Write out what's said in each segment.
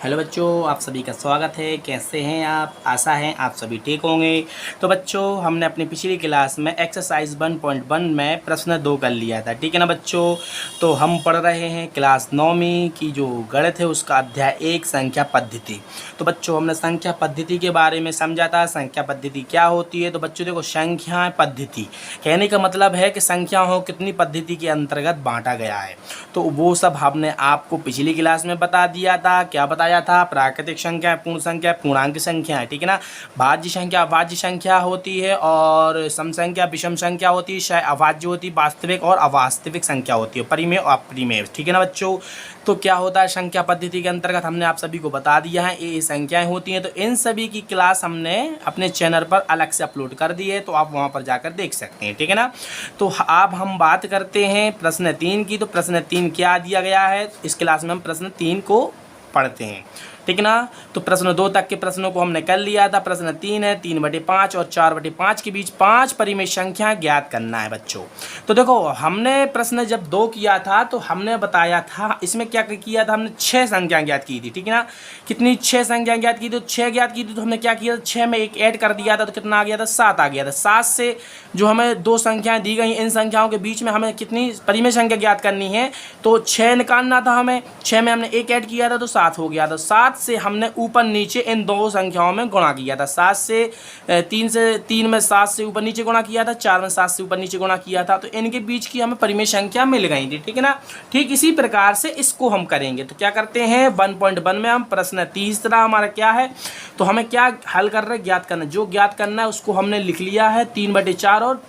Hello बच्चों, आप सभी का स्वागत है। कैसे हैं आप? आशा है आप सभी ठीक होंगे। तो बच्चों, हमने अपनी पिछली क्लास में एक्सरसाइज 1.1 में प्रश्न 2 कर लिया था, ठीक है ना बच्चों। तो हम पढ़ रहे हैं क्लास 9वीं की जो गणित है उसका अध्याय 1 संख्या पद्धति। तो बच्चों, हमने संख्या पद्धति के बारे में समझा था। संख्या पद्धति क्या होती है? तो बच्चों देखो, संख्या पद्धति कहने का मतलब है कि संख्याओं कितनी पद्धति के अंतर्गत बांटा गया है। तो वो सब हमने आपको पिछली क्लास में बता दिया था। क्या बताया था? प्राकृतिक संख्या, पूर्ण संख्या, पूर्णांक संख्या है, ठीक है ना। भाज्य संख्या अभाज्य संख्या होती है और सम संख्या विषम संख्या होती है, शायद अभाज्य होती है, वास्तविक और अवास्तविक संख्या होती है, परिमेय और अपरिमेय, ठीक है ना बच्चों। तो क्या होता है संख्या पद्धति के अंतर्गत हमने आप सभी को बता दिया है, ये संख्याएं होती हैं। तो इन सभी की क्लास हमने अपने चैनल पर अलग से अपलोड कर दी है, तो आप वहां पर जाकर देख सकते हैं, ठीक है ना। तो अब हम बात करते हैं प्रश्न 3 की। तो प्रश्न 3 क्या दिया गया है? इस क्लास में हम प्रश्न 3 को पढ़ते हैं, ठीक है ना। तो प्रश्न 2 तक के प्रश्नों को हमने कर लिया था। प्रश्न 3 है, 3/5 और 4/5 के बीच 5 परिमेय संख्या ज्ञात करना है बच्चों। तो देखो, हमने प्रश्न जब 2 किया था तो हमने बताया था, इसमें क्या किया था, हमने 6 संख्या ज्ञात की थी, ठीक है ना। कितनी? 6 संख्या ज्ञात की थी। तो 6 ज्ञात की थी तो हमने क्या किया, 6 में एक ऐड कर दिया था, तो कितना आ गया था? 7 आ गया था। 7 से जो हमें 2 संख्याएं दी गई, इन संख्याओं के बीच में हमें कितनी परिमेय संख्या ज्ञात करनी है? तो 6 निकालना था हमें। 6 में हमने एक ऐड किया था तो 7 हो गया था। 7 से हमने ऊपर नीचे इन दो संख्याओं में गुणा किया था। 7 से 3 में 7 से ऊपर नीचे गुणा किया था, 4 में 7 से ऊपर नीचे गुणा किया था। तो इनके बीच की हमें परिमेय संख्या मिल गई थी, ठीक है ना। ठीक इसी प्रकार से इसको हम करेंगे। तो क्या करते हैं, 1.1 में हम प्रश्न तीसरा हमारा क्या है, तो हमें क्या हल कर रहे हैं, ज्ञात करना। जो ज्ञात करना है उसको हमने लिख लिया है। 3/4 और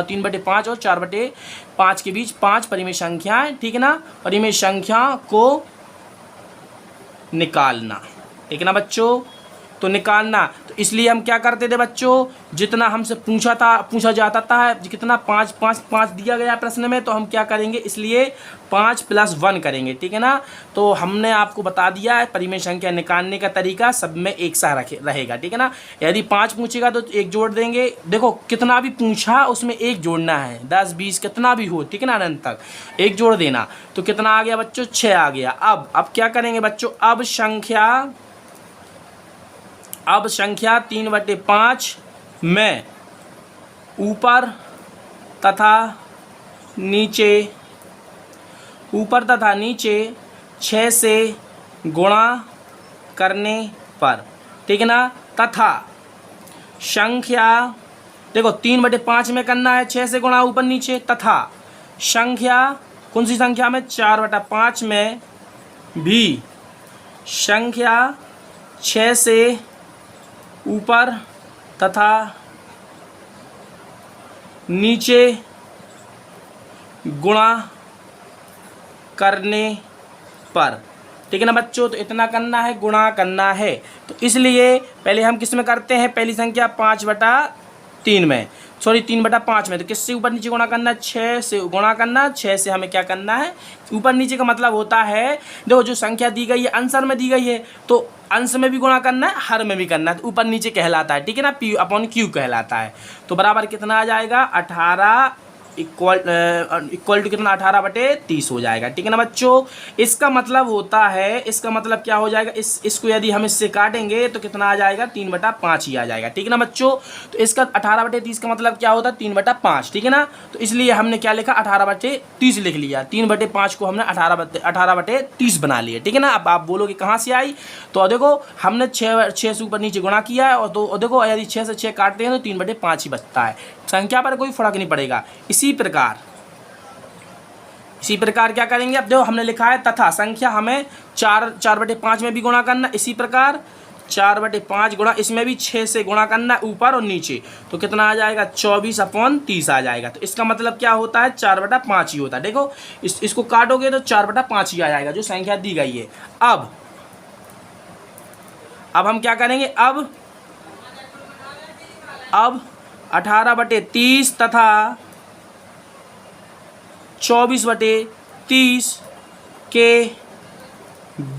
3/5 और 4/5 के बीच 5 परिमेय संख्याएं, ठीक है ना। परिमेय संख्या को निकालना, ठीक है ना बच्चों। तो निकालना, तो इसलिए हम क्या करते थे बच्चों, जितना हमसे पूछा जाता था, कितना 5 दिया गया प्रश्न में, तो हम क्या करेंगे, इसलिए 5 + 1 करेंगे, ठीक है ना। तो हमने आपको बता दिया है परिमेय संख्या निकालने का तरीका सब में एक सा रहेगा, ठीक है ना। यदि 5 पूछेगा तो एक जोड़ देंगे। देखो, कितना भी पूछा उसमें एक जोड़ना है, 10 20 कितना भी हो, ठीक है ना, अनंत तक एक जोड़ देना। तो कितना आ गया बच्चों? 6 आ गया। अब क्या करेंगे बच्चों, अब संख्या 3/5 में ऊपर तथा नीचे 6 से गुणा करने पर, ठीक है ना। तथा संख्या, देखो 3/5 में करना है 6 से गुणा ऊपर नीचे, तथा संख्या कौन सी संख्या में? 4/5 में भी संख्या 6 से ऊपर तथा नीचे गुणा करने पर, ठीक है ना बच्चों। तो इतना करना है, गुणा करना है। तो इसलिए पहले हम किस में करते हैं, पहली संख्या 5/3 में, सॉरी 3/5 में। तो किससे ऊपर नीचे गुणा करना है? 6 से गुणा करना। 6 से हमें क्या करना है, ऊपर नीचे का मतलब होता है, देखो जो संख्या दी गई है आंसर में दी गई है, तो अंश में भी गुणा करना है, हर में भी करना है, तो ऊपर नीचे कहलाता है, ठीक है ना, P/Q कहलाता है। तो बराबर कितना आ जाएगा, 18 इक्वल टू कितना, 18/30 हो जाएगा, ठीक है ना बच्चों। इसका मतलब होता है, इसका मतलब क्या हो जाएगा, इसको यदि हम इससे काटेंगे तो कितना आ जाएगा, 3/5 ही आ जाएगा, ठीक है ना बच्चों। तो इसका 18/30 का मतलब क्या होता है, 3/5, ठीक है ना। तो इसलिए हमने क्या लिखा, 18/30 लिख लिया। 3/5 को हमने 18/30 बना लिया, ठीक है ना। अब आप बोलोगे कहाँ से आई, तो देखो हमने 6 से ऊपर नीचे गुणा किया है, और तो देखो यदि 6 से 6 काटते हैं तो 3/5 ही बचता है, संख्या पर कोई फर्क नहीं पड़ेगा। इसी प्रकार क्या करेंगे, अब देखो हमने लिखा है तथा संख्या हमें 4/5 में भी गुणा करना, इसी प्रकार 4/5 गुणा, इसमें भी 6 से गुणा करना ऊपर और नीचे, तो कितना आ जाएगा, 24/30 आ जाएगा। तो इसका मतलब क्या होता है, 4/5 ही होता है। देखो इसको काटोगे तो 4/5 ही आ जाएगा जो संख्या दी गई है। अब हम क्या करेंगे, अब 18/30 तथा 24/30 के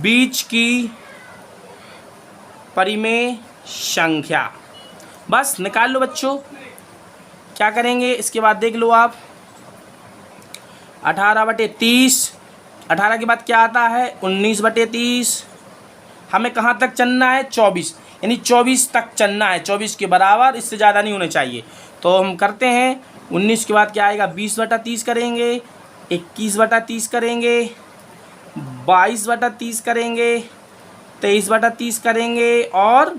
बीच की परिमेय संख्या बस निकाल लो बच्चों। क्या करेंगे इसके बाद देख लो आप, 18/30, 18 के बाद क्या आता है, 19/30, हमें कहाँ तक चलना है, 24, यानी 24 तक चलना है, 24 के बराबर, इससे ज़्यादा नहीं होने चाहिए। तो हम करते हैं, 19 के बाद क्या आएगा, 20/30 करेंगे, 21/30 करेंगे, 22/30 करेंगे, 23/30 करेंगे और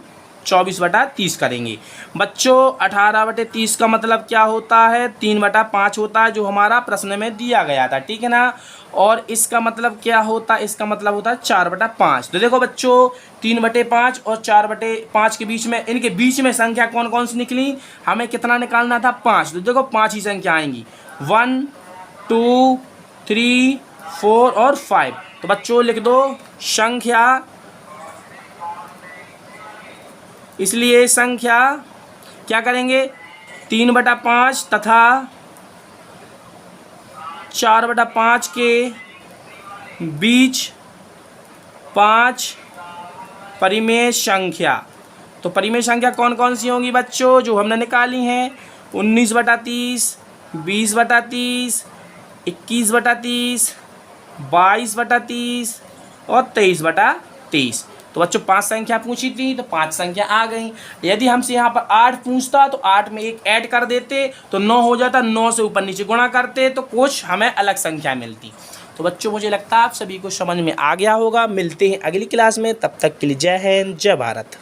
24/30 करेंगे। बच्चों 18/30 का मतलब क्या होता है, 3/5 होता है, जो हमारा प्रश्न में दिया गया था, ठीक है ना। और इसका मतलब क्या होता है, इसका मतलब होता है 4/5। तो देखो बच्चों 3/5 और 4/5 के बीच में, इनके बीच में संख्या कौन कौन सी निकली, हमें कितना निकालना था, 5। तो देखो 5 ही संख्या आएंगी, 1 2 3 4 और 5। तो बच्चों लिख दो संख्या, इसलिए संख्या क्या करेंगे, 3/5 तथा 4/5 के बीच 5 परिमेय संख्या। तो परिमेय संख्या कौन कौन सी होंगी बच्चों, जो हमने निकाली हैं, 19/30, 20/30, 21/30, 22/30 और 23/30। तो बच्चों 5 संख्या पूछी थी, तो 5 संख्या आ गई। यदि हमसे यहाँ पर 8 पूछता तो 8 में 1 ऐड कर देते तो 9 हो जाता, 9 से ऊपर नीचे गुणा करते तो कुछ हमें अलग संख्या मिलती। तो बच्चों मुझे लगता है आप सभी को समझ में आ गया होगा। मिलते हैं अगली क्लास में, तब तक के लिए जय हिंद, जय भारत।